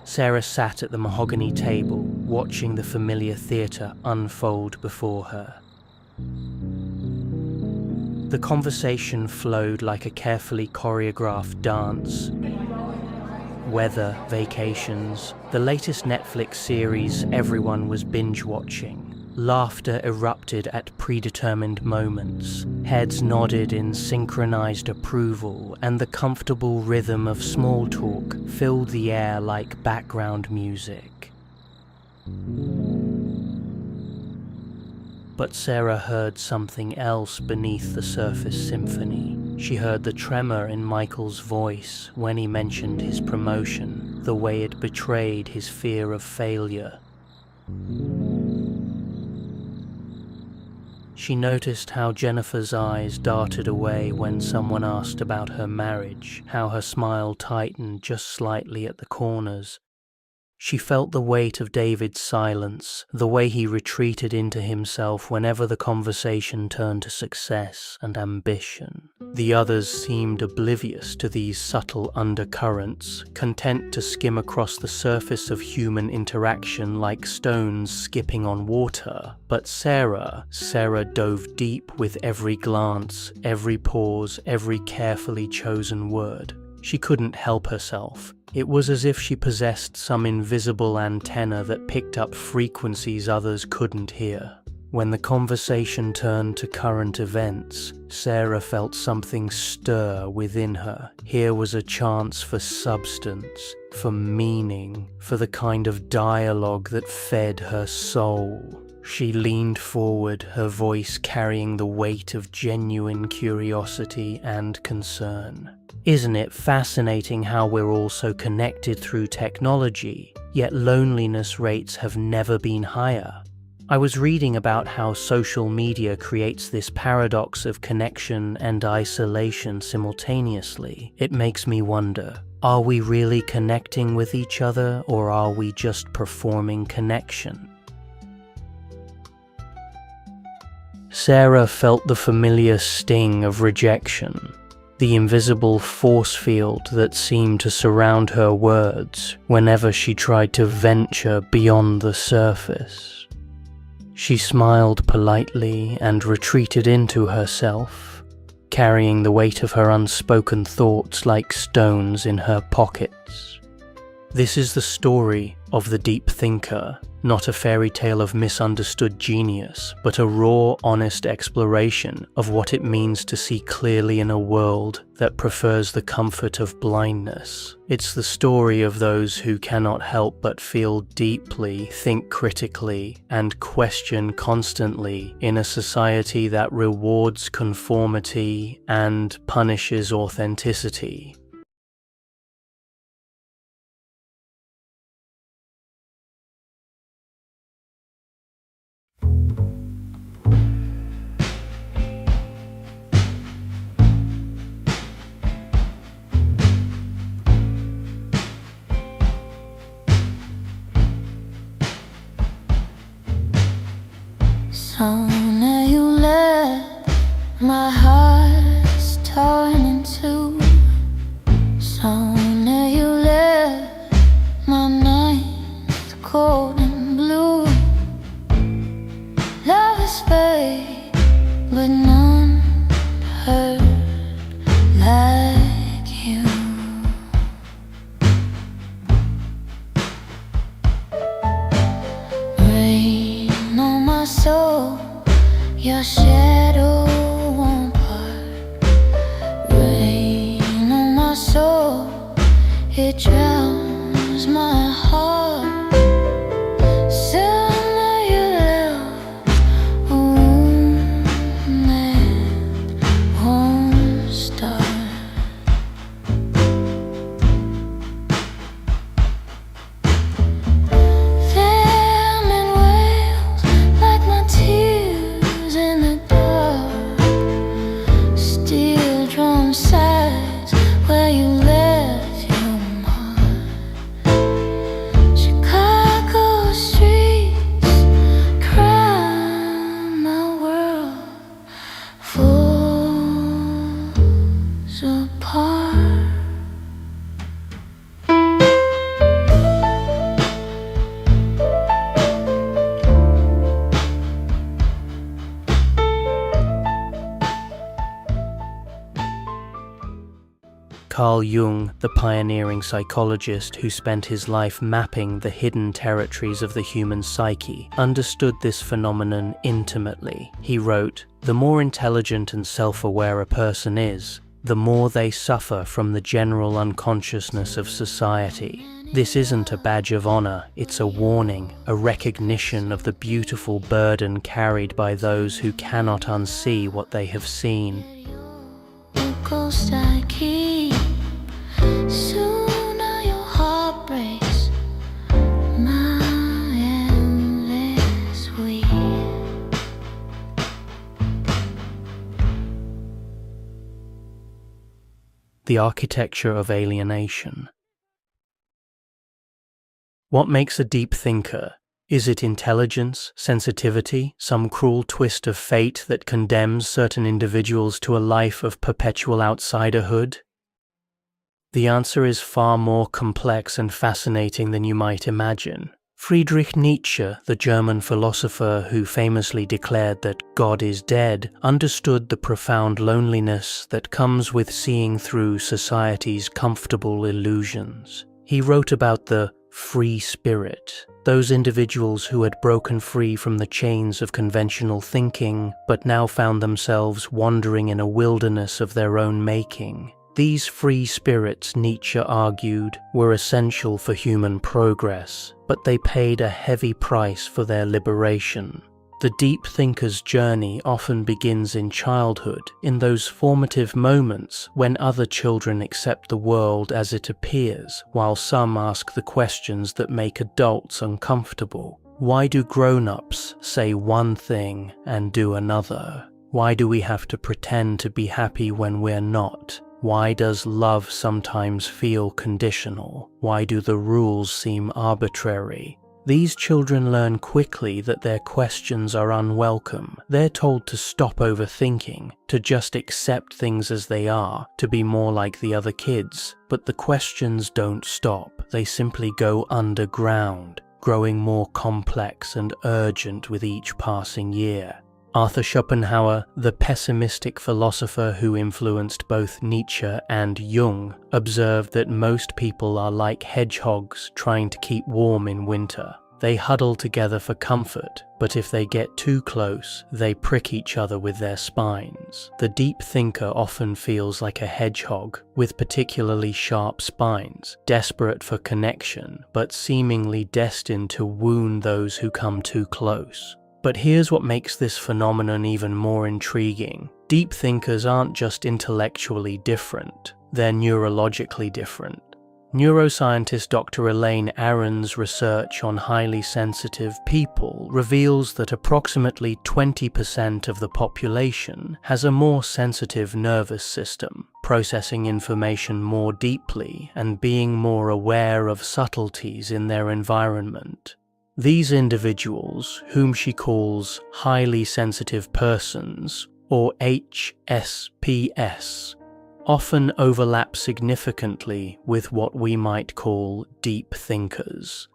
Sarah sat at the mahogany table, watching the familiar theatre unfold before her. The conversation flowed like a carefully choreographed dance. Weather, vacations, the latest Netflix series everyone was binge-watching. Laughter erupted at predetermined moments. Heads nodded in synchronized approval, and the comfortable rhythm of small talk filled the air like background music. But Sarah heard something else beneath the surface symphony. She heard the tremor in Michael's voice when he mentioned his promotion, the way it betrayed his fear of failure. She noticed how Jennifer's eyes darted away when someone asked about her marriage, how her smile tightened just slightly at the corners. She felt the weight of David's silence, the way he retreated into himself whenever the conversation turned to success and ambition. The others seemed oblivious to these subtle undercurrents, content to skim across the surface of human interaction like stones skipping on water. But Sarah dove deep with every glance, every pause, every carefully chosen word. She couldn't help herself. It was as if she possessed some invisible antenna that picked up frequencies others couldn't hear. When the conversation turned to current events, Sarah felt something stir within her. Here was a chance for substance, for meaning, for the kind of dialogue that fed her soul. She leaned forward, her voice carrying the weight of genuine curiosity and concern. Isn't it fascinating how we're all so connected through technology, yet loneliness rates have never been higher? I was reading about how social media creates this paradox of connection and isolation simultaneously. It makes me wonder, are we really connecting with each other, or are we just performing connection? Sarah felt the familiar sting of rejection. The invisible force field that seemed to surround her words whenever she tried to venture beyond the surface. She smiled politely and retreated into herself, carrying the weight of her unspoken thoughts like stones in her pockets. This is the story of the deep thinker, not a fairy tale of misunderstood genius, but a raw, honest exploration of what it means to see clearly in a world that prefers the comfort of blindness. It's the story of those who cannot help but feel deeply, think critically, and question constantly in a society that rewards conformity and punishes authenticity. Sooner you let my heart torn in two. Sooner you let my nights cold and blue. Love is fake, but none hurt like you. Rain on my soul, your shadow won't part. Rain on my soul, it drowns my heart. Sooner you left a wound that won't start. Famine wails like my tears in the dark. Steel drum sighs where you left your mark. apart. Carl Jung, the pioneering psychologist who spent his life mapping the hidden territories of the human psyche, understood this phenomenon intimately. He wrote, "The more intelligent and self-aware a person is, the more they suffer from the general unconsciousness of society. This isn't a badge of honor, it's a warning, a recognition of the beautiful burden carried by those who cannot unsee what they have seen." The ghost I keep. Sooner your heart breaks. My endless weep. The architecture of alienation. What makes a deep thinker? Is it intelligence, sensitivity, some cruel twist of fate that condemns certain individuals to a life of perpetual outsiderhood? The answer is far more complex and fascinating than you might imagine. Friedrich Nietzsche, the German philosopher who famously declared that God is dead, understood the profound loneliness that comes with seeing through society's comfortable illusions. He wrote about the free spirit, those individuals who had broken free from the chains of conventional thinking, but now found themselves wandering in a wilderness of their own making. These free spirits, Nietzsche argued, were essential for human progress, but they paid a heavy price for their liberation. The deep thinker's journey often begins in childhood, in those formative moments when other children accept the world as it appears, while some ask the questions that make adults uncomfortable. Why do grown-ups say one thing and do another? Why do we have to pretend to be happy when we're not? Why does love sometimes feel conditional? Why do the rules seem arbitrary? These children learn quickly that their questions are unwelcome. They're told to stop overthinking, to just accept things as they are, to be more like the other kids. But the questions don't stop. They simply go underground, growing more complex and urgent with each passing year. Arthur Schopenhauer, the pessimistic philosopher who influenced both Nietzsche and Jung, observed that most people are like hedgehogs trying to keep warm in winter. They huddle together for comfort, but if they get too close, they prick each other with their spines. The deep thinker often feels like a hedgehog, with particularly sharp spines, desperate for connection, but seemingly destined to wound those who come too close. But here's what makes this phenomenon even more intriguing. Deep thinkers aren't just intellectually different, they're neurologically different. Neuroscientist Dr. Elaine Aron's research on highly sensitive people reveals that approximately 20% of the population has a more sensitive nervous system, processing information more deeply and being more aware of subtleties in their environment. These individuals, whom she calls highly sensitive persons, or HSPS, often overlap significantly with what we might call deep thinkers.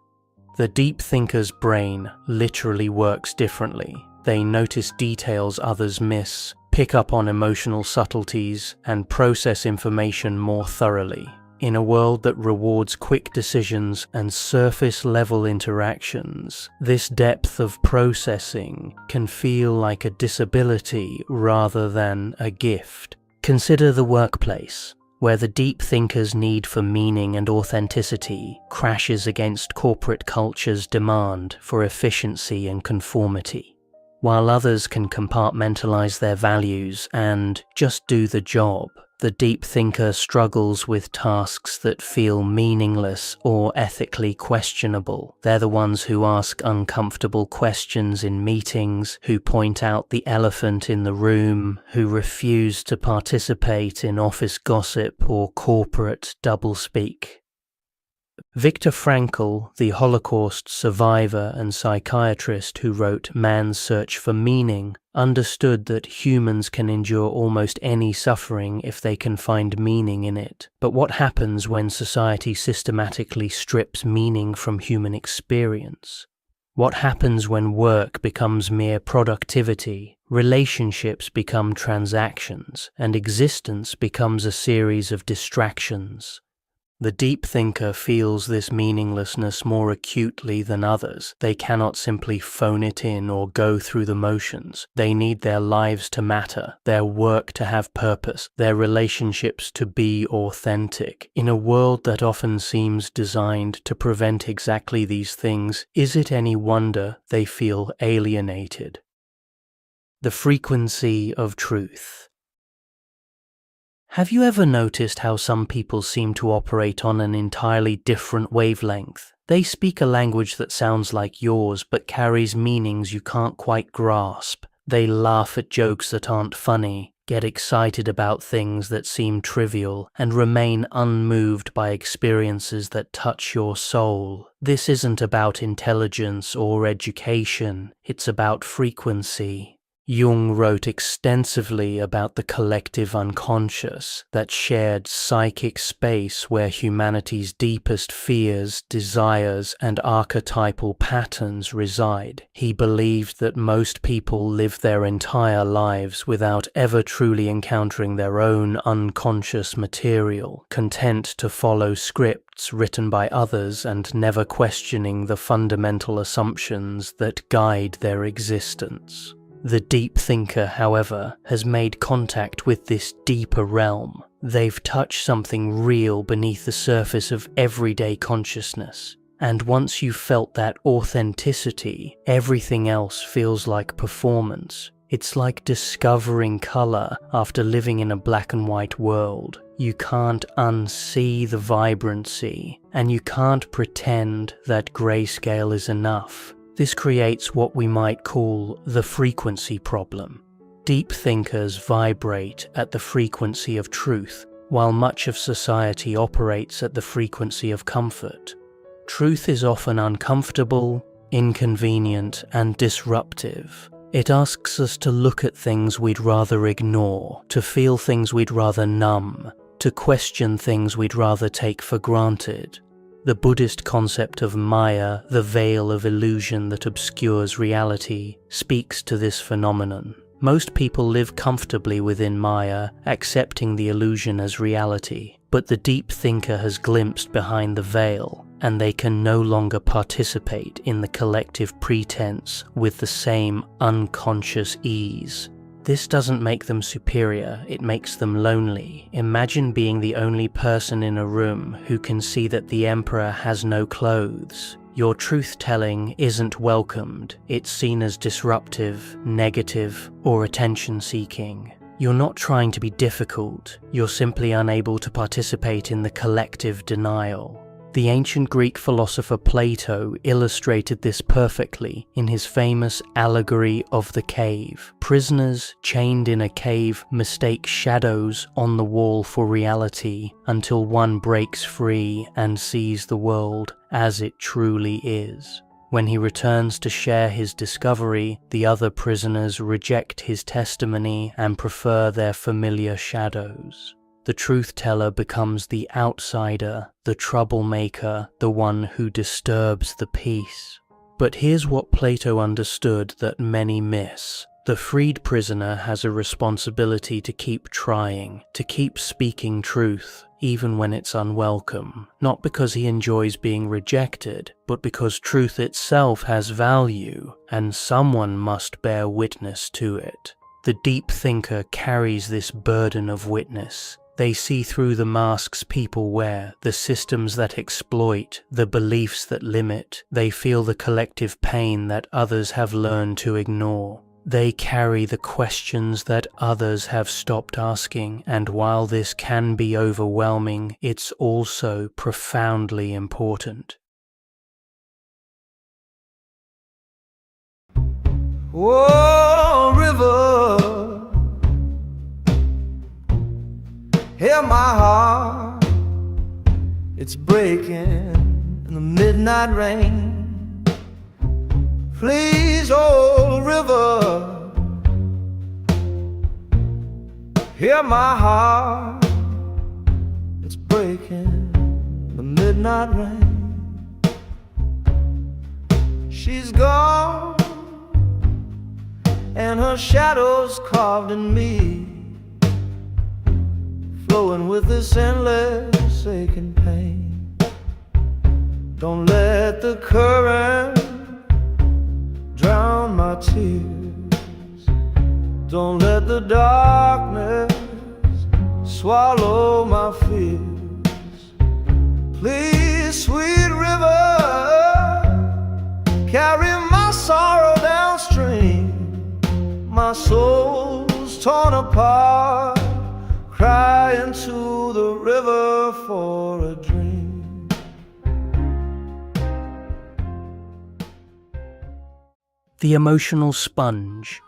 The deep thinker's brain literally works differently. They notice details others miss, pick up on emotional subtleties, and process information more thoroughly. In a world that rewards quick decisions and surface-level interactions, this depth of processing can feel like a disability rather than a gift. Consider the workplace, where the deep thinker's need for meaning and authenticity crashes against corporate culture's demand for efficiency and conformity. While others can compartmentalize their values and just do the job, the deep thinker struggles with tasks that feel meaningless or ethically questionable. They're the ones who ask uncomfortable questions in meetings, who point out the elephant in the room, who refuse to participate in office gossip or corporate doublespeak. Viktor Frankl, the Holocaust survivor and psychiatrist who wrote Man's Search for Meaning, understood that humans can endure almost any suffering if they can find meaning in it. But what happens when society systematically strips meaning from human experience? What happens when work becomes mere productivity, relationships become transactions, and existence becomes a series of distractions? The deep thinker feels this meaninglessness more acutely than others. They cannot simply phone it in or go through the motions. They need their lives to matter, their work to have purpose, their relationships to be authentic. In a world that often seems designed to prevent exactly these things, is it any wonder they feel alienated? The frequency of truth. Have you ever noticed how some people seem to operate on an entirely different wavelength? They speak a language that sounds like yours but carries meanings you can't quite grasp. They laugh at jokes that aren't funny, get excited about things that seem trivial, and remain unmoved by experiences that touch your soul. This isn't about intelligence or education, it's about frequency. Jung wrote extensively about the collective unconscious, that shared psychic space where humanity's deepest fears, desires, and archetypal patterns reside. He believed that most people live their entire lives without ever truly encountering their own unconscious material, content to follow scripts written by others and never questioning the fundamental assumptions that guide their existence. The deep thinker, however, has made contact with this deeper realm. They've touched something real beneath the surface of everyday consciousness. And once you've felt that authenticity, everything else feels like performance. It's like discovering color after living in a black and white world. You can't unsee the vibrancy, and you can't pretend that grayscale is enough. This creates what we might call the frequency problem. Deep thinkers vibrate at the frequency of truth, while much of society operates at the frequency of comfort. Truth is often uncomfortable, inconvenient, and disruptive. It asks us to look at things we'd rather ignore, to feel things we'd rather numb, to question things we'd rather take for granted. The Buddhist concept of Maya, the veil of illusion that obscures reality, speaks to this phenomenon. Most people live comfortably within Maya, accepting the illusion as reality, but the deep thinker has glimpsed behind the veil, and they can no longer participate in the collective pretense with the same unconscious ease. This doesn't make them superior, it makes them lonely. Imagine being the only person in a room who can see that the emperor has no clothes. Your truth-telling isn't welcomed, it's seen as disruptive, negative, or attention-seeking. You're not trying to be difficult, you're simply unable to participate in the collective denial. The ancient Greek philosopher Plato illustrated this perfectly in his famous allegory of the cave. Prisoners chained in a cave mistake shadows on the wall for reality until one breaks free and sees the world as it truly is. When he returns to share his discovery, the other prisoners reject his testimony and prefer their familiar shadows. The truth-teller becomes the outsider, the troublemaker, the one who disturbs the peace. But here's what Plato understood that many miss. The freed prisoner has a responsibility to keep trying, to keep speaking truth, even when it's unwelcome. Not because he enjoys being rejected, but because truth itself has value, and someone must bear witness to it. The deep thinker carries this burden of witness. They see through the masks people wear, the systems that exploit, the beliefs that limit. They feel the collective pain that others have learned to ignore. They carry the questions that others have stopped asking, and while this can be overwhelming, it's also profoundly important. Oh, river, hear my heart it's breaking in the midnight rain. Please, old river, hear my heart, it's breaking in the midnight rain. She's gone, and her shadow's carved in me, flowing with this endless aching pain. Don't let the current drown my tears. Don't let the darkness swallow my fears. Please, sweet river, carry my sorrow downstream. My soul's torn apart, crying to the river for a dream. The emotional sponge.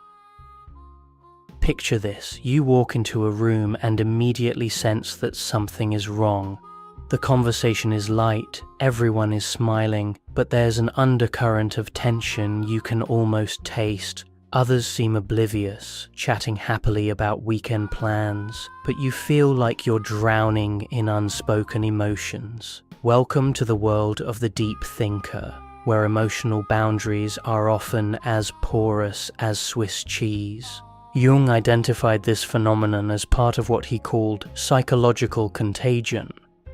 Picture this: you walk into a room and immediately sense that something is wrong. The conversation is light, everyone is smiling, but there's an undercurrent of tension you can almost taste. Others seem oblivious, chatting happily about weekend plans, but you feel like you're drowning in unspoken emotions. Welcome to the world of the deep thinker, where emotional boundaries are often as porous as Swiss cheese. Jung identified this phenomenon as part of what he called psychological contagion,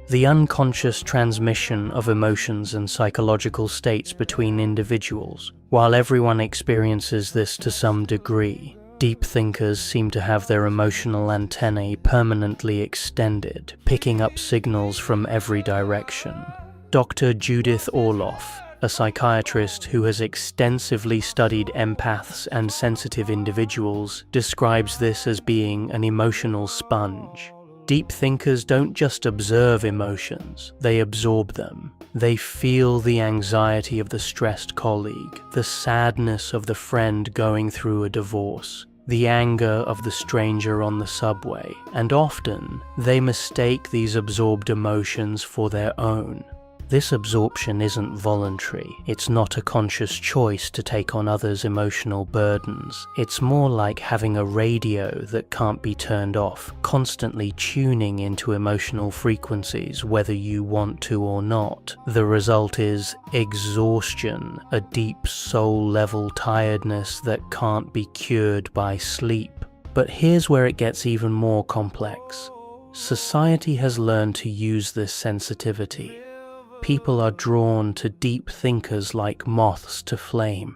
the unconscious transmission of emotions and psychological states between individuals. While everyone experiences this to some degree, deep thinkers seem to have their emotional antennae permanently extended, picking up signals from every direction. Dr. Judith Orloff, a psychiatrist who has extensively studied empaths and sensitive individuals, describes this as being an emotional sponge. Deep thinkers don't just observe emotions, they absorb them. They feel the anxiety of the stressed colleague, the sadness of the friend going through a divorce, the anger of the stranger on the subway, and often they mistake these absorbed emotions for their own. This absorption isn't voluntary. It's not a conscious choice to take on others' emotional burdens. It's more like having a radio that can't be turned off, constantly tuning into emotional frequencies whether you want to or not. The result is exhaustion, a deep soul-level tiredness that can't be cured by sleep. But here's where it gets even more complex. Society has learned to use this sensitivity. People are drawn to deep thinkers like moths to flame.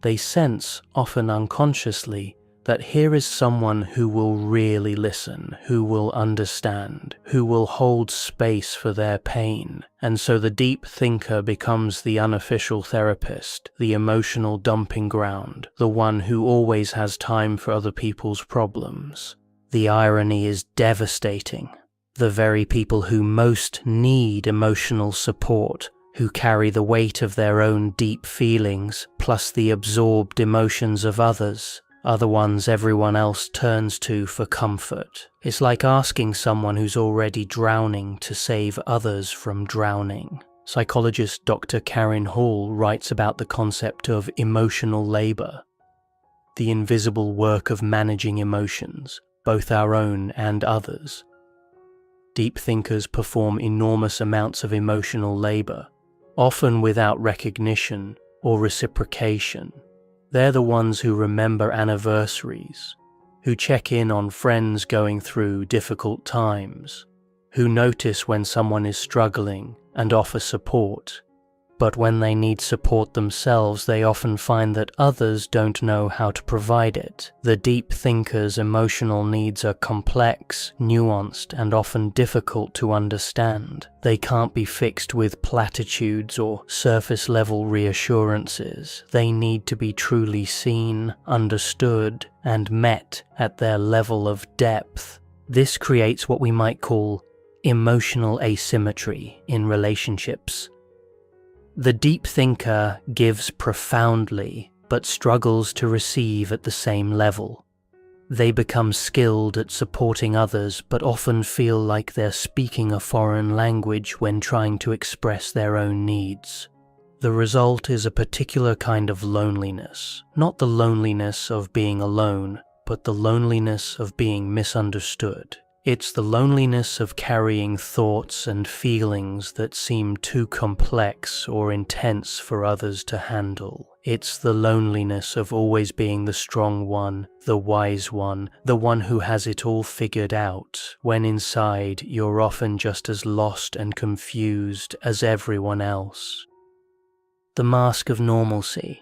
They sense, often unconsciously, that here is someone who will really listen, who will understand, who will hold space for their pain. And so the deep thinker becomes the unofficial therapist, the emotional dumping ground, the one who always has time for other people's problems. The irony is devastating. The very people who most need emotional support, who carry the weight of their own deep feelings, plus the absorbed emotions of others, are the ones everyone else turns to for comfort. It's like asking someone who's already drowning to save others from drowning. Psychologist Dr. Karen Hall writes about the concept of emotional labor, the invisible work of managing emotions, both our own and others. Deep thinkers perform enormous amounts of emotional labor, often without recognition or reciprocation. They're the ones who remember anniversaries, who check in on friends going through difficult times, who notice when someone is struggling and offer support. But when they need support themselves, they often find that others don't know how to provide it. The deep thinker's emotional needs are complex, nuanced, and often difficult to understand. They can't be fixed with platitudes or surface-level reassurances. They need to be truly seen, understood, and met at their level of depth. This creates what we might call emotional asymmetry in relationships. The deep thinker gives profoundly, but struggles to receive at the same level. They become skilled at supporting others, but often feel like they're speaking a foreign language when trying to express their own needs. The result is a particular kind of loneliness, not the loneliness of being alone, but the loneliness of being misunderstood. It's the loneliness of carrying thoughts and feelings that seem too complex or intense for others to handle. It's the loneliness of always being the strong one, the wise one, the one who has it all figured out, when inside you're often just as lost and confused as everyone else. The mask of normalcy.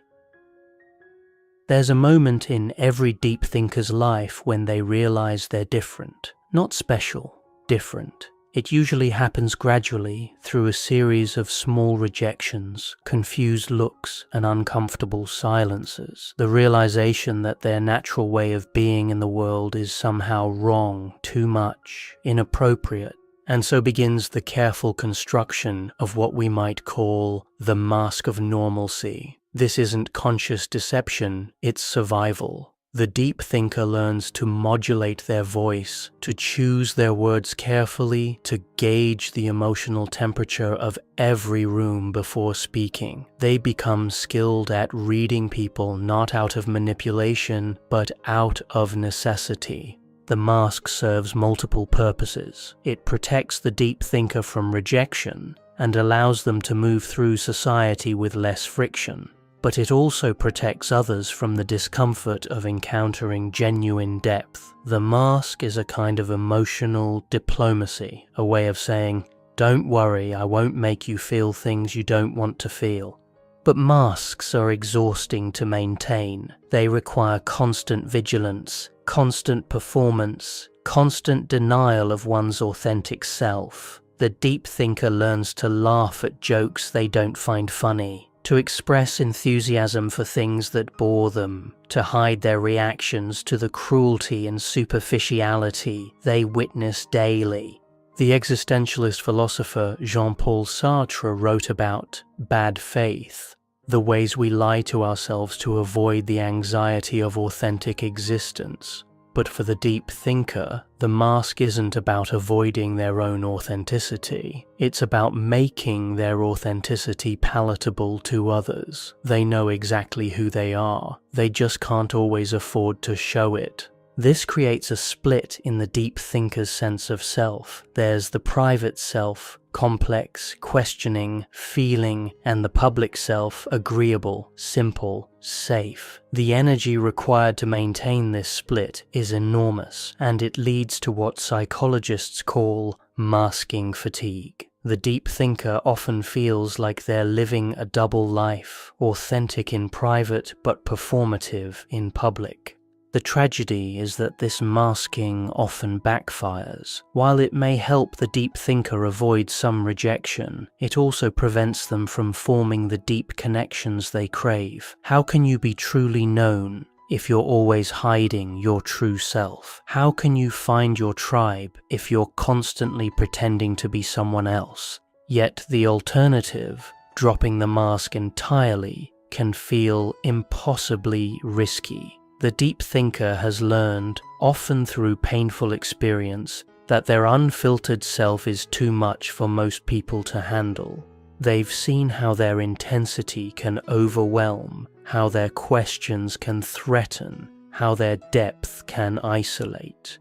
There's a moment in every deep thinker's life when they realize they're different. Not special, different. It usually happens gradually through a series of small rejections, confused looks, and uncomfortable silences. The realization that their natural way of being in the world is somehow wrong, too much, inappropriate. And so begins the careful construction of what we might call the mask of normalcy. This isn't conscious deception, it's survival. The deep thinker learns to modulate their voice, to choose their words carefully, to gauge the emotional temperature of every room before speaking. They become skilled at reading people not out of manipulation, but out of necessity. The mask serves multiple purposes. It protects the deep thinker from rejection and allows them to move through society with less friction. But it also protects others from the discomfort of encountering genuine depth. The mask is a kind of emotional diplomacy, a way of saying, "Don't worry, I won't make you feel things you don't want to feel." But masks are exhausting to maintain. They require constant vigilance, constant performance, constant denial of one's authentic self. The deep thinker learns to laugh at jokes they don't find funny, to express enthusiasm for things that bore them, to hide their reactions to the cruelty and superficiality they witness daily. The existentialist philosopher Jean-Paul Sartre wrote about bad faith, the ways we lie to ourselves to avoid the anxiety of authentic existence. But for the deep thinker, the mask isn't about avoiding their own authenticity. It's about making their authenticity palatable to others. They know exactly who they are. They just can't always afford to show it. This creates a split in the deep thinker's sense of self. There's the private self, complex, questioning, feeling, and the public self, agreeable, simple, safe. The energy required to maintain this split is enormous, and it leads to what psychologists call masking fatigue. The deep thinker often feels like they're living a double life, authentic in private but performative in public. The tragedy is that this masking often backfires. While it may help the deep thinker avoid some rejection, it also prevents them from forming the deep connections they crave. How can you be truly known if you're always hiding your true self? How can you find your tribe if you're constantly pretending to be someone else? Yet the alternative, dropping the mask entirely, can feel impossibly risky. The deep thinker has learned, often through painful experience, that their unfiltered self is too much for most people to handle. They've seen how their intensity can overwhelm, how their questions can threaten, how their depth can isolate.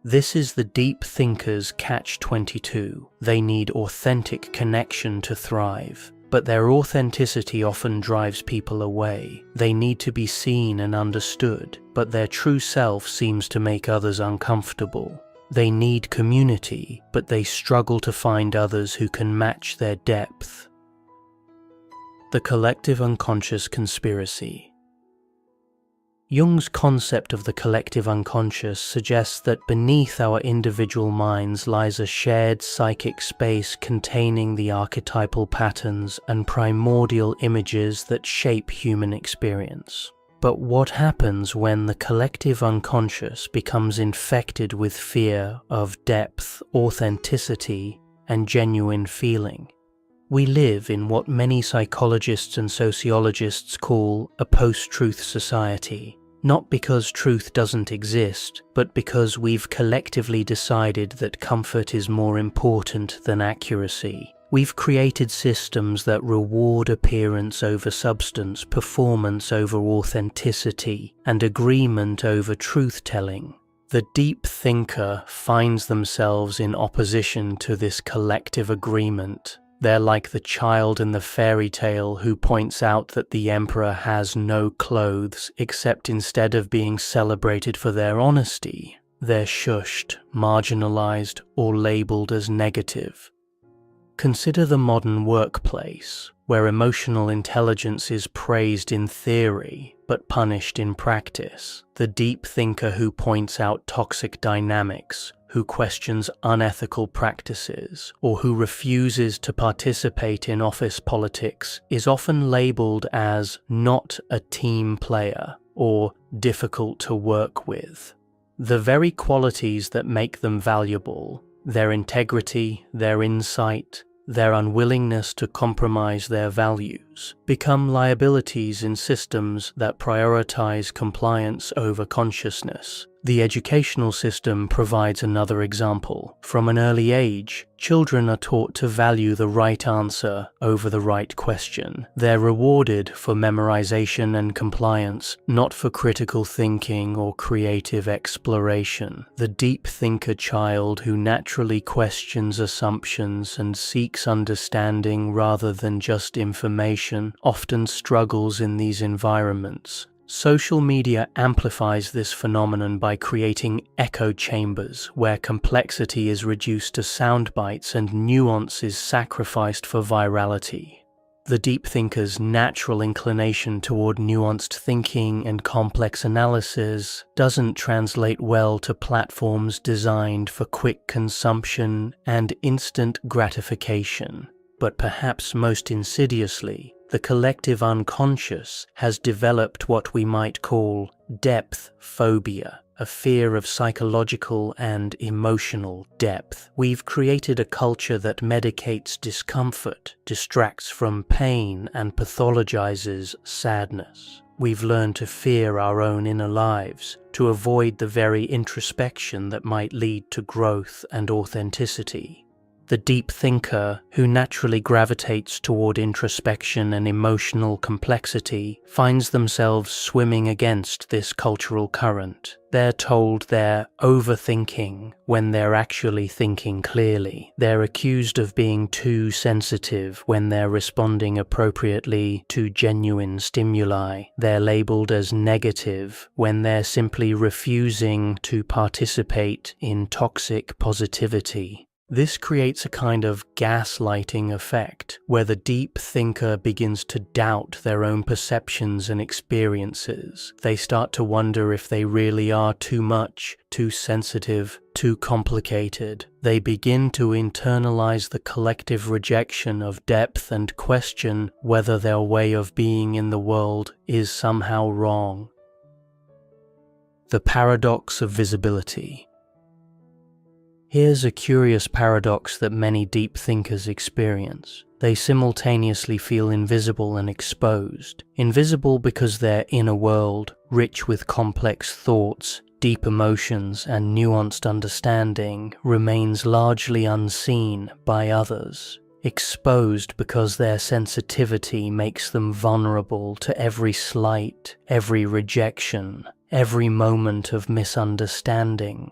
This is the deep thinker's catch-22. They need authentic connection to thrive. But their authenticity often drives people away. They need to be seen and understood, but their true self seems to make others uncomfortable. They need community, but they struggle to find others who can match their depth. The collective unconscious conspiracy. Jung's concept of the collective unconscious suggests that beneath our individual minds lies a shared psychic space containing the archetypal patterns and primordial images that shape human experience. But what happens when the collective unconscious becomes infected with fear of depth, authenticity, and genuine feeling? We live in what many psychologists and sociologists call a post-truth society. Not because truth doesn't exist, but because we've collectively decided that comfort is more important than accuracy. We've created systems that reward appearance over substance, performance over authenticity, and agreement over truth-telling. The deep thinker finds themselves in opposition to this collective agreement. They're like the child in the fairy tale who points out that the emperor has no clothes, except instead of being celebrated for their honesty, they're shushed, marginalized, or labeled as negative. Consider the modern workplace, where emotional intelligence is praised in theory but punished in practice. The deep thinker who points out toxic dynamics, who questions unethical practices, or who refuses to participate in office politics is often labeled as not a team player or difficult to work with. The very qualities that make them valuable, their integrity, their insight, their unwillingness to compromise their values, become liabilities in systems that prioritize compliance over consciousness. The educational system provides another example. From an early age, children are taught to value the right answer over the right question. They're rewarded for memorization and compliance, not for critical thinking or creative exploration. The deep thinker child who naturally questions assumptions and seeks understanding rather than just information often struggles in these environments. Social media amplifies this phenomenon by creating echo chambers where complexity is reduced to sound bites and nuance is sacrificed for virality. The deep thinker's natural inclination toward nuanced thinking and complex analysis doesn't translate well to platforms designed for quick consumption and instant gratification. But perhaps most insidiously, the collective unconscious has developed what we might call depth phobia, a fear of psychological and emotional depth. We've created a culture that medicates discomfort, distracts from pain, and pathologizes sadness. We've learned to fear our own inner lives, to avoid the very introspection that might lead to growth and authenticity. The deep thinker, who naturally gravitates toward introspection and emotional complexity, finds themselves swimming against this cultural current. They're told they're overthinking when they're actually thinking clearly. They're accused of being too sensitive when they're responding appropriately to genuine stimuli. They're labeled as negative when they're simply refusing to participate in toxic positivity. This creates a kind of gaslighting effect, where the deep thinker begins to doubt their own perceptions and experiences. They start to wonder if they really are too much, too sensitive, too complicated. They begin to internalize the collective rejection of depth and question whether their way of being in the world is somehow wrong. The paradox of visibility. Here's a curious paradox that many deep thinkers experience. They simultaneously feel invisible and exposed. Invisible because their inner world, rich with complex thoughts, deep emotions, and nuanced understanding, remains largely unseen by others. Exposed because their sensitivity makes them vulnerable to every slight, every rejection, every moment of misunderstanding.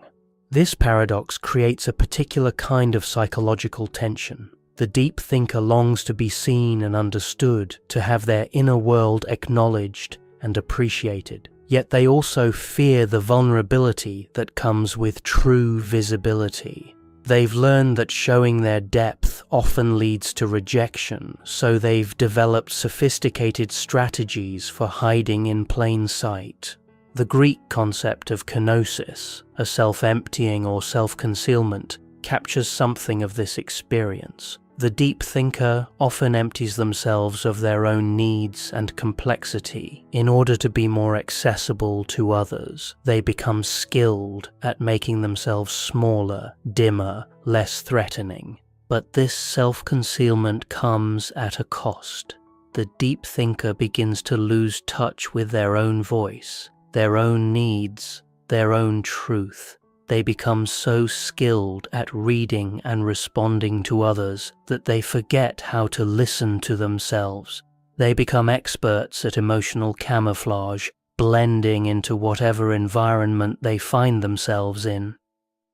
This paradox creates a particular kind of psychological tension. The deep thinker longs to be seen and understood, to have their inner world acknowledged and appreciated. Yet they also fear the vulnerability that comes with true visibility. They've learned that showing their depth often leads to rejection, so they've developed sophisticated strategies for hiding in plain sight. The Greek concept of kenosis, a self-emptying or self-concealment, captures something of this experience. The deep thinker often empties themselves of their own needs and complexity in order to be more accessible to others. They become skilled at making themselves smaller, dimmer, less threatening. But this self-concealment comes at a cost. The deep thinker begins to lose touch with their own voice. their own needs, their own truth. They become so skilled at reading and responding to others that they forget how to listen to themselves. They become experts at emotional camouflage, blending into whatever environment they find themselves in.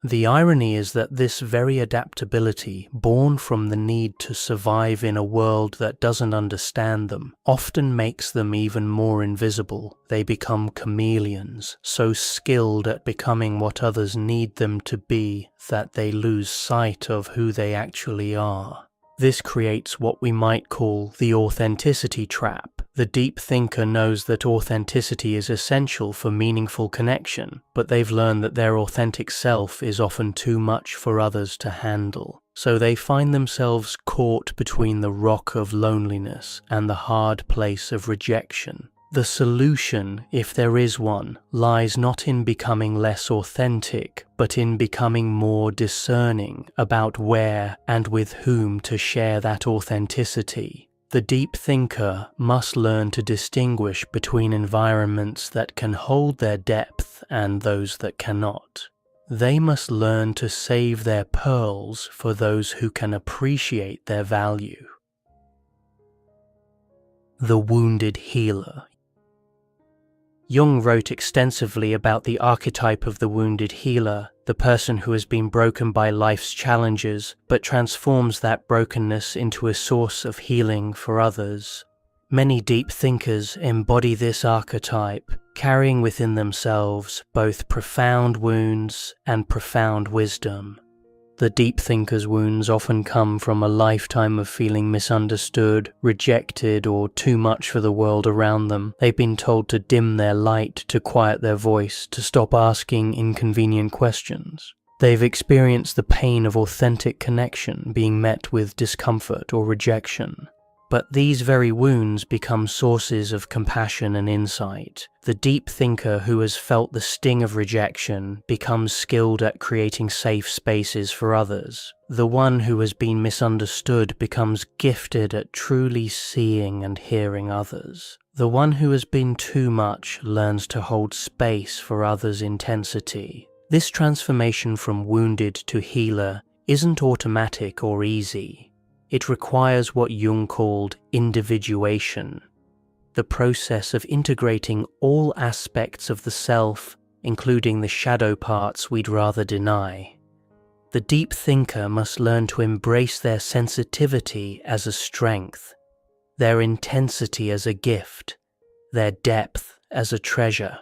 The irony is that this very adaptability, born from the need to survive in a world that doesn't understand them, often makes them even more invisible. They become chameleons, so skilled at becoming what others need them to be that they lose sight of who they actually are. This creates what we might call the authenticity trap. The deep thinker knows that authenticity is essential for meaningful connection, but they've learned that their authentic self is often too much for others to handle. So they find themselves caught between the rock of loneliness and the hard place of rejection. The solution, if there is one, lies not in becoming less authentic, but in becoming more discerning about where and with whom to share that authenticity. The deep thinker must learn to distinguish between environments that can hold their depth and those that cannot. They must learn to save their pearls for those who can appreciate their value. The wounded healer. Jung wrote extensively about the archetype of the wounded healer, the person who has been broken by life's challenges but transforms that brokenness into a source of healing for others. Many deep thinkers embody this archetype, carrying within themselves both profound wounds and profound wisdom. The deep thinker's wounds often come from a lifetime of feeling misunderstood, rejected, or too much for the world around them. They've been told to dim their light, to quiet their voice, to stop asking inconvenient questions. They've experienced the pain of authentic connection being met with discomfort or rejection. But these very wounds become sources of compassion and insight. The deep thinker who has felt the sting of rejection becomes skilled at creating safe spaces for others. The one who has been misunderstood becomes gifted at truly seeing and hearing others. The one who has been too much learns to hold space for others' intensity. This transformation from wounded to healer isn't automatic or easy. It requires what Jung called individuation, the process of integrating all aspects of the self, including the shadow parts we'd rather deny. The deep thinker must learn to embrace their sensitivity as a strength, their intensity as a gift, their depth as a treasure.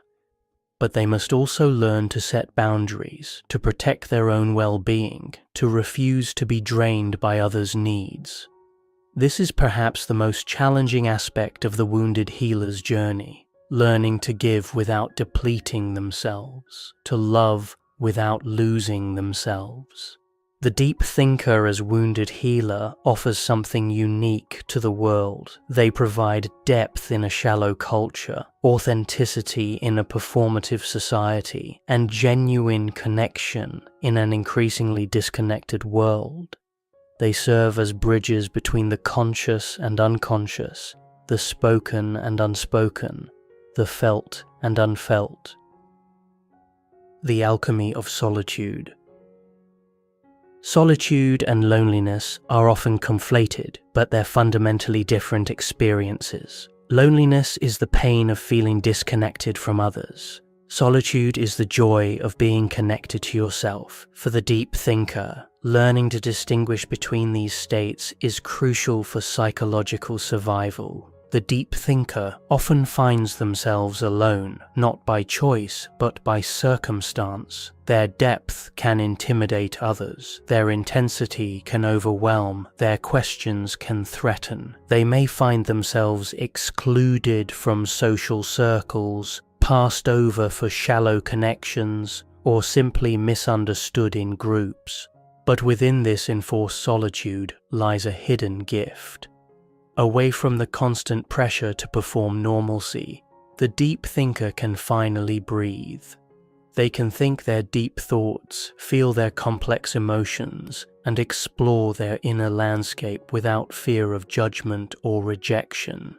But they must also learn to set boundaries, to protect their own well-being, to refuse to be drained by others' needs. This is perhaps the most challenging aspect of the wounded healer's journey, learning to give without depleting themselves, to love without losing themselves. The deep thinker as wounded healer offers something unique to the world. They provide depth in a shallow culture, authenticity in a performative society, and genuine connection in an increasingly disconnected world. They serve as bridges between the conscious and unconscious, the spoken and unspoken, the felt and unfelt. The alchemy of solitude. Solitude and loneliness are often conflated, but they're fundamentally different experiences. Loneliness is the pain of feeling disconnected from others. Solitude is the joy of being connected to yourself. For the deep thinker, learning to distinguish between these states is crucial for psychological survival. The deep thinker often finds themselves alone, not by choice, but by circumstance. Their depth can intimidate others, their intensity can overwhelm, their questions can threaten. They may find themselves excluded from social circles, passed over for shallow connections, or simply misunderstood in groups. But within this enforced solitude lies a hidden gift. Away from the constant pressure to perform normalcy, the deep thinker can finally breathe. They can think their deep thoughts, feel their complex emotions, and explore their inner landscape without fear of judgment or rejection.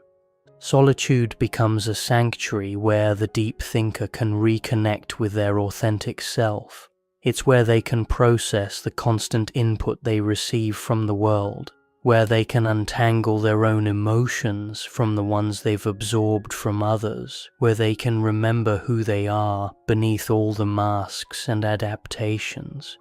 Solitude becomes a sanctuary where the deep thinker can reconnect with their authentic self. It's where they can process the constant input they receive from the world, where they can untangle their own emotions from the ones they've absorbed from others, where they can remember who they are beneath all the masks and adaptations.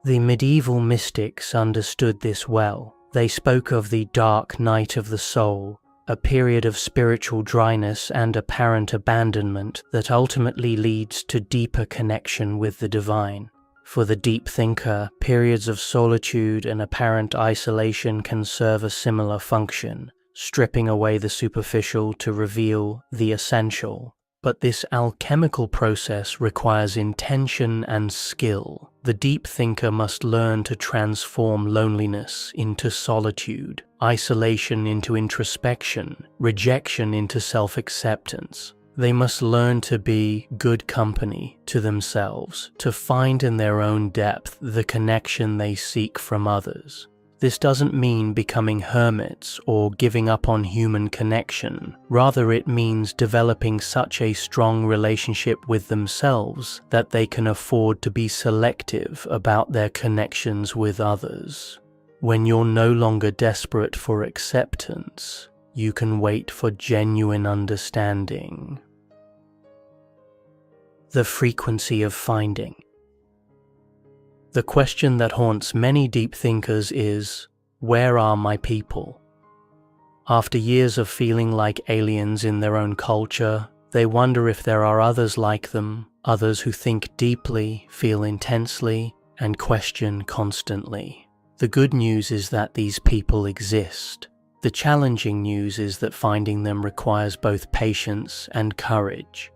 The medieval mystics understood this well. They spoke of the dark night of the soul, a period of spiritual dryness and apparent abandonment that ultimately leads to deeper connection with the divine. For the deep thinker, periods of solitude and apparent isolation can serve a similar function, stripping away the superficial to reveal the essential. But this alchemical process requires intention and skill. The deep thinker must learn to transform loneliness into solitude, isolation into introspection, rejection into self-acceptance. They must learn to be good company to themselves, to find in their own depth the connection they seek from others. This doesn't mean becoming hermits or giving up on human connection. Rather, it means developing such a strong relationship with themselves that they can afford to be selective about their connections with others. When you're no longer desperate for acceptance, you can wait for genuine understanding. The frequency of finding. The question that haunts many deep thinkers is, where are my people? After years of feeling like aliens in their own culture, they wonder if there are others like them, others who think deeply, feel intensely, and question constantly. The good news is that these people exist. The challenging news is that finding them requires both patience and courage.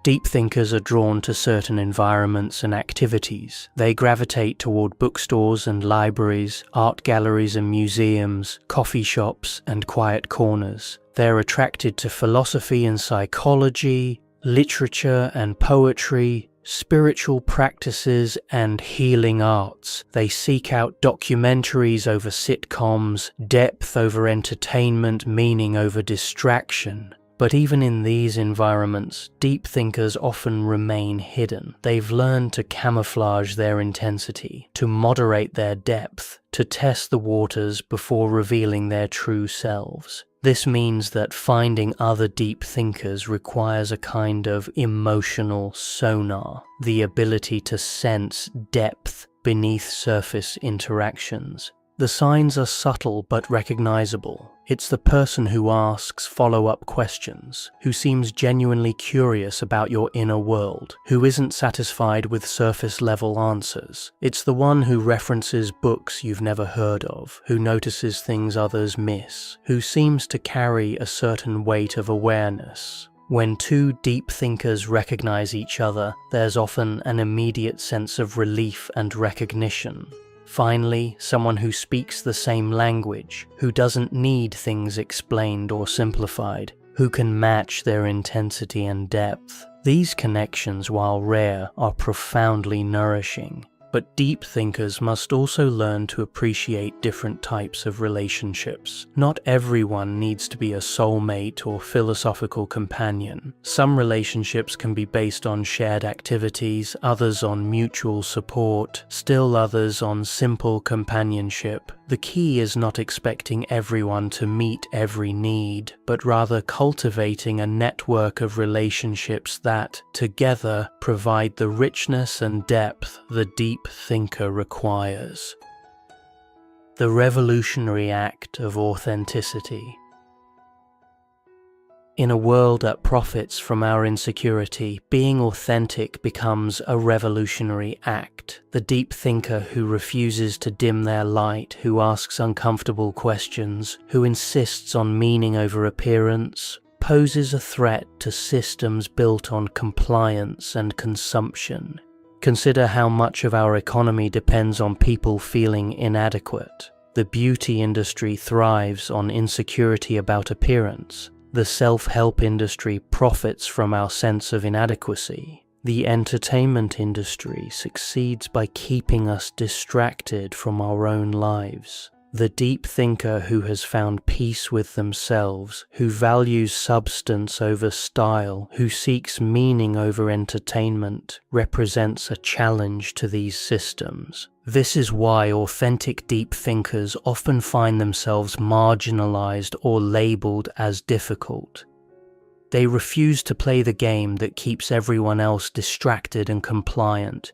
Deep thinkers are drawn to certain environments and activities. They gravitate toward bookstores and libraries, art galleries and museums, coffee shops and quiet corners. They're attracted to philosophy and psychology, literature and poetry, spiritual practices and healing arts. They seek out documentaries over sitcoms, depth over entertainment, meaning over distraction. But even in these environments, deep thinkers often remain hidden. They've learned to camouflage their intensity, to moderate their depth, to test the waters before revealing their true selves. This means that finding other deep thinkers requires a kind of emotional sonar, the ability to sense depth beneath surface interactions. The signs are subtle but recognizable. It's the person who asks follow-up questions, who seems genuinely curious about your inner world, who isn't satisfied with surface-level answers. It's the one who references books you've never heard of, who notices things others miss, who seems to carry a certain weight of awareness. When two deep thinkers recognize each other, there's often an immediate sense of relief and recognition. Finally, someone who speaks the same language, who doesn't need things explained or simplified, who can match their intensity and depth. These connections, while rare, are profoundly nourishing. But deep thinkers must also learn to appreciate different types of relationships. Not everyone needs to be a soulmate or philosophical companion. Some relationships can be based on shared activities, others on mutual support, still others on simple companionship. The key is not expecting everyone to meet every need, but rather cultivating a network of relationships that, together, provide the richness and depth the deep thinker requires. The revolutionary act of authenticity. In a world that profits from our insecurity, being authentic becomes a revolutionary act. The deep thinker who refuses to dim their light, who asks uncomfortable questions, who insists on meaning over appearance, poses a threat to systems built on compliance and consumption. Consider how much of our economy depends on people feeling inadequate. The beauty industry thrives on insecurity about appearance. The self-help industry profits from our sense of inadequacy. The entertainment industry succeeds by keeping us distracted from our own lives. The deep thinker who has found peace with themselves, who values substance over style, who seeks meaning over entertainment, represents a challenge to these systems. This is why authentic deep thinkers often find themselves marginalized or labeled as difficult. They refuse to play the game that keeps everyone else distracted and compliant.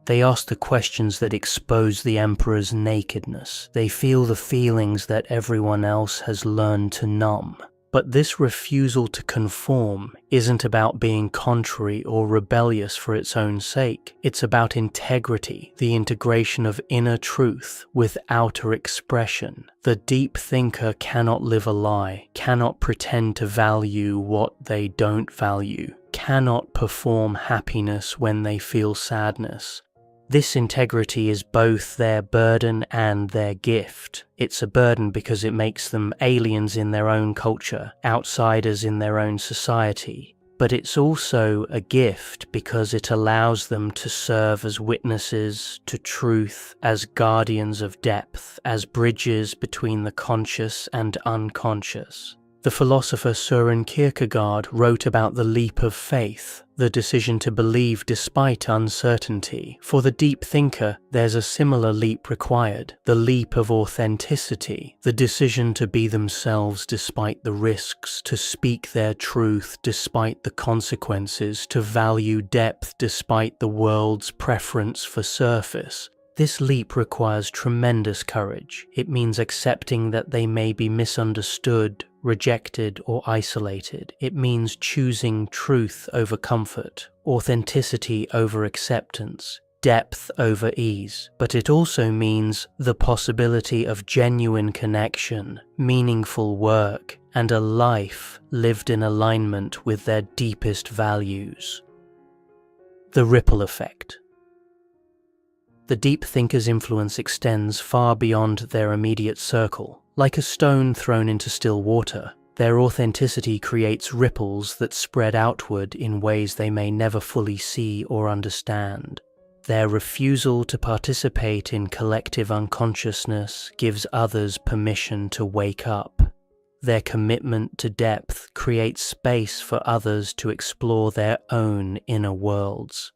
They ask the questions that expose the emperor's nakedness. They feel the feelings that everyone else has learned to numb. But this refusal to conform isn't about being contrary or rebellious for its own sake. It's about integrity, the integration of inner truth with outer expression. The deep thinker cannot live a lie, cannot pretend to value what they don't value, cannot perform happiness when they feel sadness. This integrity is both their burden and their gift. It's a burden because it makes them aliens in their own culture, outsiders in their own society. But it's also a gift because it allows them to serve as witnesses to truth, as guardians of depth, as bridges between the conscious and unconscious. The philosopher Søren Kierkegaard wrote about the leap of faith, the decision to believe despite uncertainty. For the deep thinker, there's a similar leap required, the leap of authenticity, the decision to be themselves despite the risks, to speak their truth despite the consequences, to value depth despite the world's preference for surface. This leap requires tremendous courage. It means accepting that they may be misunderstood, rejected, or isolated. It means choosing truth over comfort, authenticity over acceptance, depth over ease. But it also means the possibility of genuine connection, meaningful work, and a life lived in alignment with their deepest values. The ripple effect. The deep thinker's influence extends far beyond their immediate circle. Like a stone thrown into still water, their authenticity creates ripples that spread outward in ways they may never fully see or understand. Their refusal to participate in collective unconsciousness gives others permission to wake up. Their commitment to depth creates space for others to explore their own inner worlds.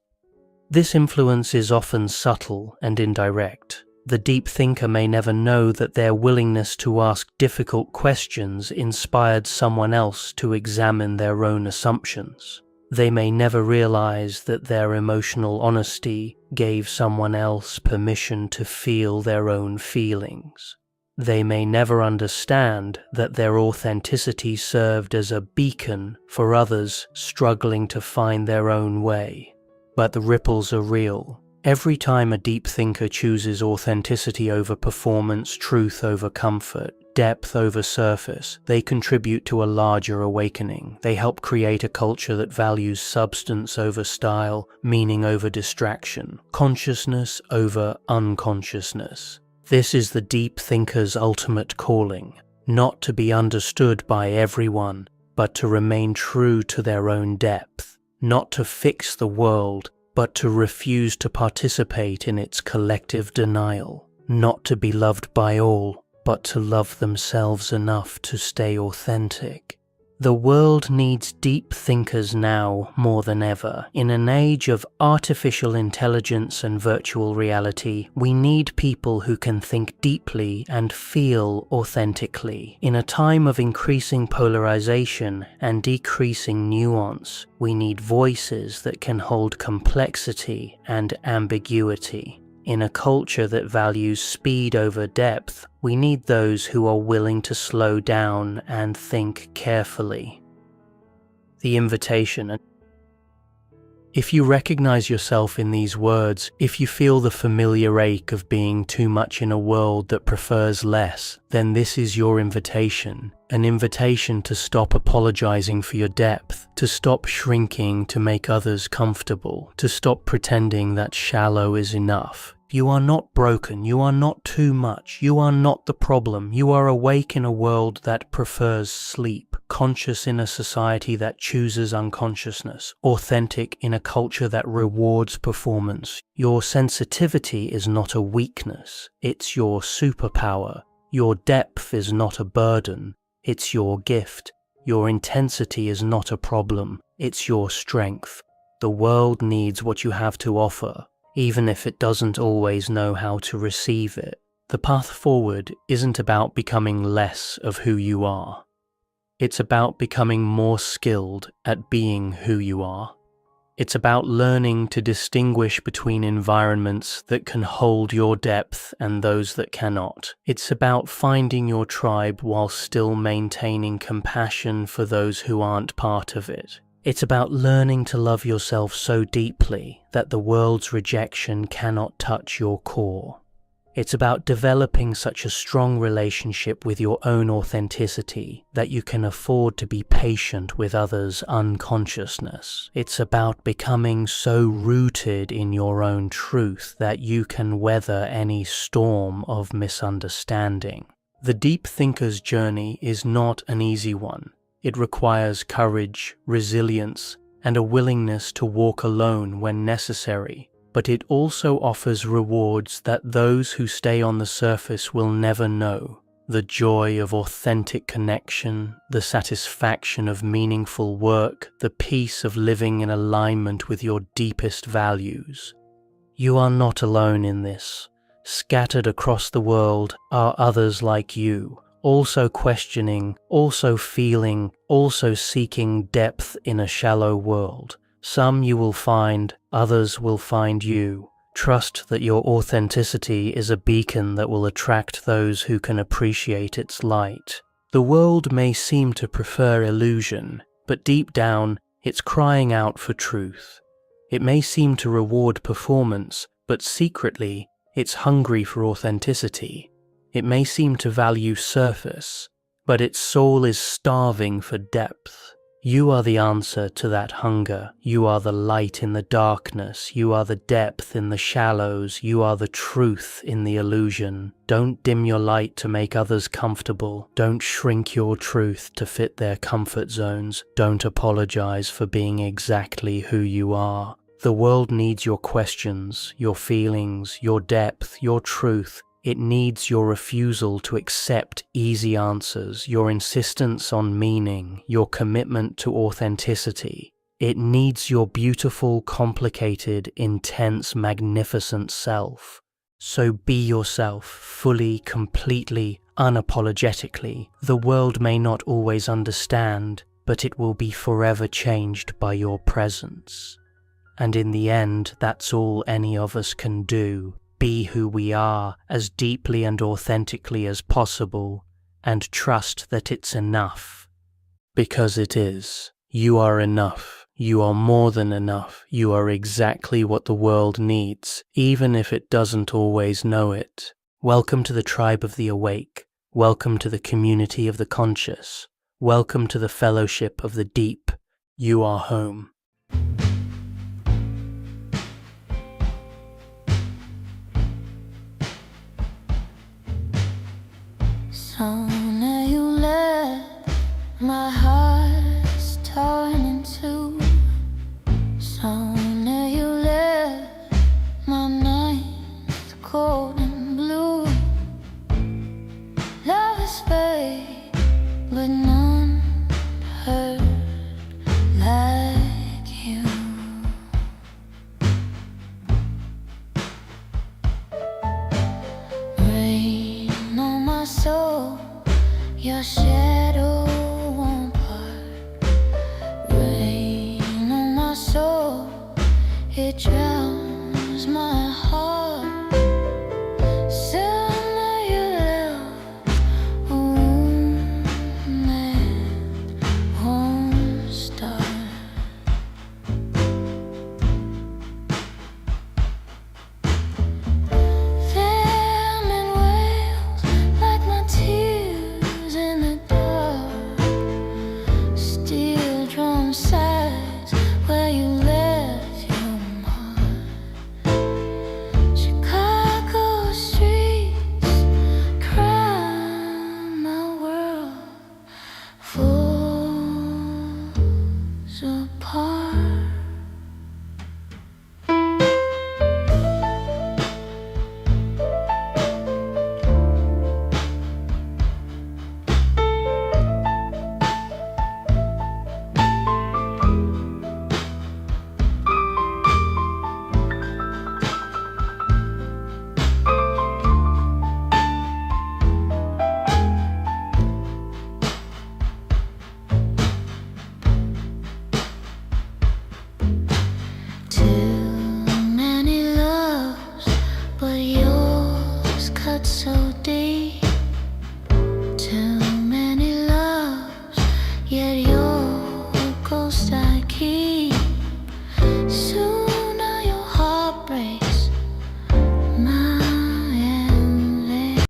This influence is often subtle and indirect. The deep thinker may never know that their willingness to ask difficult questions inspired someone else to examine their own assumptions. They may never realize that their emotional honesty gave someone else permission to feel their own feelings. They may never understand that their authenticity served as a beacon for others struggling to find their own way. But the ripples are real. Every time a deep thinker chooses authenticity over performance, truth over comfort, depth over surface, they contribute to a larger awakening. They help create a culture that values substance over style, meaning over distraction, consciousness over unconsciousness. This is the deep thinker's ultimate calling, not to be understood by everyone, but to remain true to their own depth. Not to fix the world, but to refuse to participate in its collective denial. Not to be loved by all, but to love themselves enough to stay authentic. The world needs deep thinkers now more than ever. In an age of artificial intelligence and virtual reality, we need people who can think deeply and feel authentically. In a time of increasing polarization and decreasing nuance, we need voices that can hold complexity and ambiguity. In a culture that values speed over depth, we need those who are willing to slow down and think carefully. The invitation. If you recognize yourself in these words, if you feel the familiar ache of being too much in a world that prefers less, then this is your invitation. An invitation to stop apologizing for your depth, to stop shrinking to make others comfortable, to stop pretending that shallow is enough. You are not broken, you are not too much, you are not the problem, you are awake in a world that prefers sleep. conscious in a society that chooses unconsciousness, authentic in a culture that rewards performance. Your sensitivity is not a weakness, it's your superpower. Your depth is not a burden, it's your gift. Your intensity is not a problem, it's your strength. The world needs what you have to offer, even if it doesn't always know how to receive it. The path forward isn't about becoming less of who you are. It's about becoming more skilled at being who you are. It's about learning to distinguish between environments that can hold your depth and those that cannot. It's about finding your tribe while still maintaining compassion for those who aren't part of it. It's about learning to love yourself so deeply that the world's rejection cannot touch your core. It's about developing such a strong relationship with your own authenticity that you can afford to be patient with others' unconsciousness. It's about becoming so rooted in your own truth that you can weather any storm of misunderstanding. The deep thinker's journey is not an easy one. It requires courage, resilience, and a willingness to walk alone when necessary. But it also offers rewards that those who stay on the surface will never know. The joy of authentic connection, the satisfaction of meaningful work, the peace of living in alignment with your deepest values. You are not alone in this. Scattered across the world are others like you, also questioning, also feeling, also seeking depth in a shallow world. Some you will find, others will find you. Trust that your authenticity is a beacon that will attract those who can appreciate its light. The world may seem to prefer illusion, but deep down, it's crying out for truth. It may seem to reward performance, but secretly, it's hungry for authenticity. It may seem to value surface, but its soul is starving for depth. You are the answer to that hunger. You are the light in the darkness. You are the depth in the shallows. You are the truth in the illusion. Don't dim your light to make others comfortable. Don't shrink your truth to fit their comfort zones. Don't apologize for being exactly who you are. The world needs your questions, your feelings, your depth, your truth. It needs your refusal to accept easy answers, your insistence on meaning, your commitment to authenticity. It needs your beautiful, complicated, intense, magnificent self. So be yourself, fully, completely, unapologetically. The world may not always understand, but it will be forever changed by your presence. And in the end, that's all any of us can do. Be who we are as deeply and authentically as possible, and trust that it's enough. Because it is. You are enough. You are more than enough. You are exactly what the world needs, even if it doesn't always know it. Welcome to the tribe of the awake. Welcome to the community of the conscious. Welcome to the fellowship of the deep. You are home. Sooner you left, my heart's torn in two. Sooner you left, my night's cold and blue. Lovers fade, but none hurt like you. Rain on my soul, your shadow won't part. Rain on my soul, it drowns